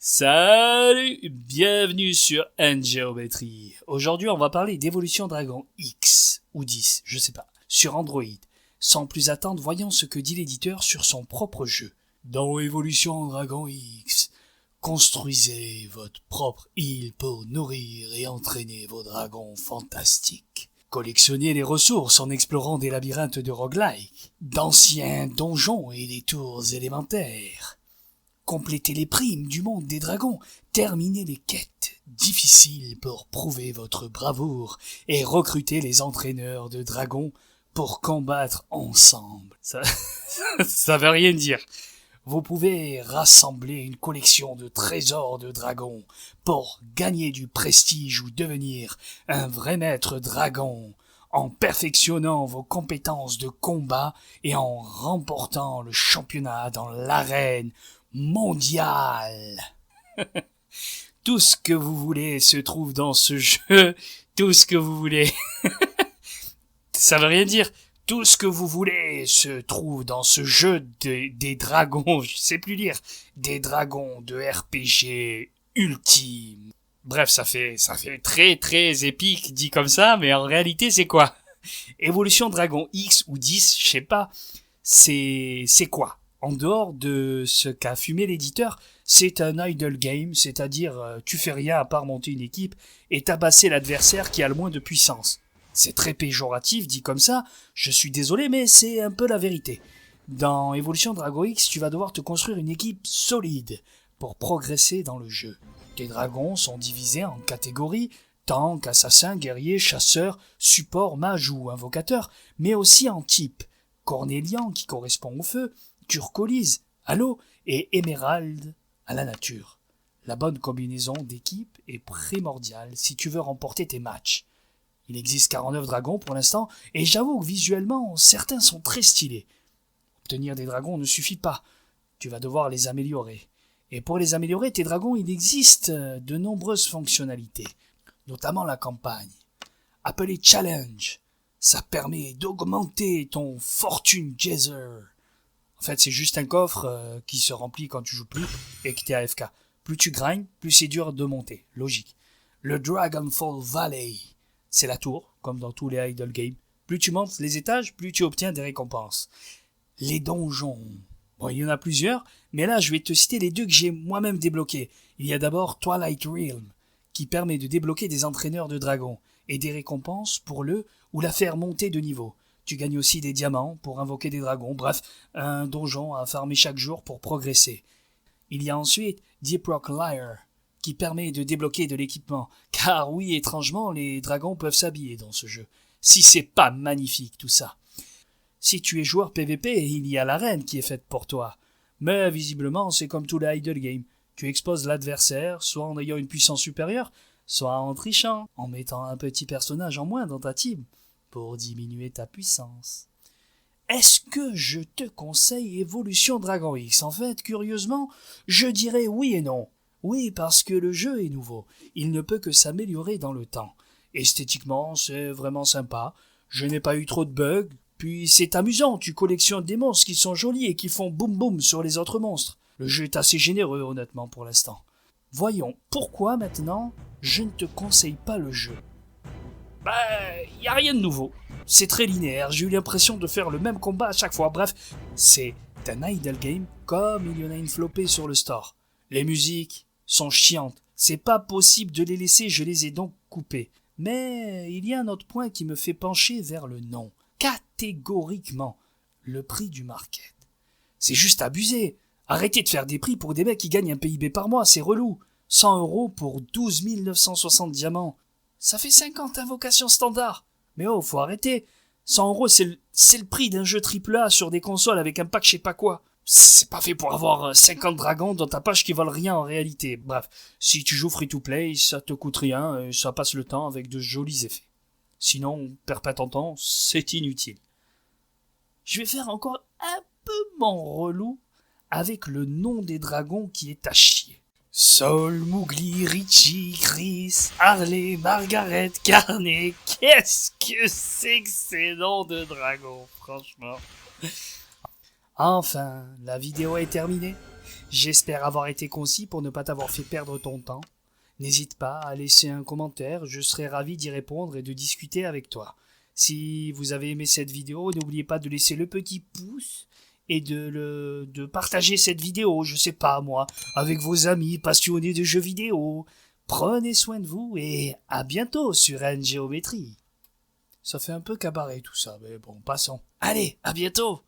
Salut, bienvenue sur N-Géométrie. Aujourd'hui, on va parler d'Evolution Dragon X ou 10, je sais pas, sur Android. Sans plus attendre, voyons ce que dit l'éditeur sur son propre jeu. Dans Evolution Dragon X, construisez votre propre île pour nourrir et entraîner vos dragons fantastiques. Collectionnez les ressources en explorant des labyrinthes de roguelike, d'anciens donjons et des tours élémentaires. Complétez les primes du monde des dragons, terminez les quêtes difficiles pour prouver votre bravoure et recrutez les entraîneurs de dragons pour combattre ensemble. Ça veut rien dire. Vous pouvez rassembler une collection de trésors de dragons pour gagner du prestige ou devenir un vrai maître dragon en perfectionnant vos compétences de combat et en remportant le championnat dans l'arène mondiale. Tout ce que vous voulez se trouve dans ce jeu. Tout ce que vous voulez. Ça veut rien dire. Tout ce que vous voulez se trouve dans ce jeu des dragons. Je sais plus lire. Des dragons de RPG ultime. Bref, ça fait très très épique dit comme ça, mais en réalité c'est quoi? Evolution Dragon X ou 10, je sais pas. C'est quoi? En dehors de ce qu'a fumé l'éditeur, c'est un idle game, c'est-à-dire tu fais rien à part monter une équipe et tabasser l'adversaire qui a le moins de puissance. C'est très péjoratif dit comme ça, je suis désolé mais c'est un peu la vérité. Dans Evolution Dragon X, tu vas devoir te construire une équipe solide pour progresser dans le jeu. Tes dragons sont divisés en catégories, tank, assassin, guerrier, chasseur, support, mage ou invocateur, mais aussi en type. Cornélien qui correspond au feu, turquoise à l'eau et émeraude à la nature. La bonne combinaison d'équipe est primordiale si tu veux remporter tes matchs. Il existe 49 dragons pour l'instant et j'avoue que visuellement certains sont très stylés. Obtenir des dragons ne suffit pas, tu vas devoir les améliorer. Et pour les améliorer, tes dragons, il existe de nombreuses fonctionnalités, notamment la campagne. Appelée Challenge, ça permet d'augmenter ton Fortune Geyser. En fait, c'est juste un coffre qui se remplit quand tu joues plus et que t'es AFK. Plus tu grindes, plus c'est dur de monter. Logique. Le Dragonfall Valley, c'est la tour, comme dans tous les idle games. Plus tu montes les étages, plus tu obtiens des récompenses. Les donjons. Bon, il y en a plusieurs, mais là, je vais te citer les deux que j'ai moi-même débloqués. Il y a d'abord Twilight Realm, qui permet de débloquer des entraîneurs de dragons et des récompenses pour le ou la faire monter de niveau. Tu gagnes aussi des diamants pour invoquer des dragons, bref, un donjon à farmer chaque jour pour progresser. Il y a ensuite Deep Rock Lyre, qui permet de débloquer de l'équipement, car oui, étrangement, les dragons peuvent s'habiller dans ce jeu. Si c'est pas magnifique tout ça. Si tu es joueur PVP, il y a l'arène qui est faite pour toi. Mais visiblement, c'est comme tout les idle game. Tu exposes l'adversaire, soit en ayant une puissance supérieure, soit en trichant, en mettant un petit personnage en moins dans ta team, pour diminuer ta puissance. Est-ce que je te conseille Evolution Dragon X? En fait, curieusement, je dirais oui et non. Oui, parce que le jeu est nouveau. Il ne peut que s'améliorer dans le temps. Esthétiquement, c'est vraiment sympa. Je n'ai pas eu trop de bugs. Puis c'est amusant, tu collectionnes des monstres qui sont jolis et qui font boum boum sur les autres monstres. Le jeu est assez généreux, honnêtement, pour l'instant. Voyons, pourquoi maintenant je ne te conseille pas le jeu? Y a rien de nouveau. C'est très linéaire, j'ai eu l'impression de faire le même combat à chaque fois. Bref, c'est un idle game comme il y en a une flopée sur le store. Les musiques sont chiantes. C'est pas possible de les laisser, je les ai donc coupées. Mais il y a un autre point qui me fait pencher vers le non. Catégoriquement, le prix du market. C'est juste abusé. Arrêtez de faire des prix pour des mecs qui gagnent un PIB par mois, c'est relou. 100 € pour 12 960 diamants. Ça fait 50 invocations standard. Mais oh, faut arrêter. 100 €, c'est le prix d'un jeu AAA sur des consoles avec un pack je sais pas quoi. C'est pas fait pour avoir 50 dragons dans ta page qui valent rien en réalité. Bref, si tu joues free-to-play, ça te coûte rien et ça passe le temps avec de jolis effets. Sinon, perds pas ton temps, c'est inutile. Je vais faire encore un peu mon relou avec le nom des dragons qui est à chier. Sol, Mowgli, Richie, Chris, Harley, Margaret, Carney, qu'est-ce que c'est que ces noms de dragons, franchement. Enfin, la vidéo est terminée. J'espère avoir été concis pour ne pas t'avoir fait perdre ton temps. N'hésite pas à laisser un commentaire, je serai ravi d'y répondre et de discuter avec toi. Si vous avez aimé cette vidéo, n'oubliez pas de laisser le petit pouce et de partager cette vidéo, je sais pas moi, avec vos amis passionnés de jeux vidéo. Prenez soin de vous et à bientôt sur N Géométrie. Ça fait un peu cabaret tout ça, mais bon, passons. Allez, à bientôt!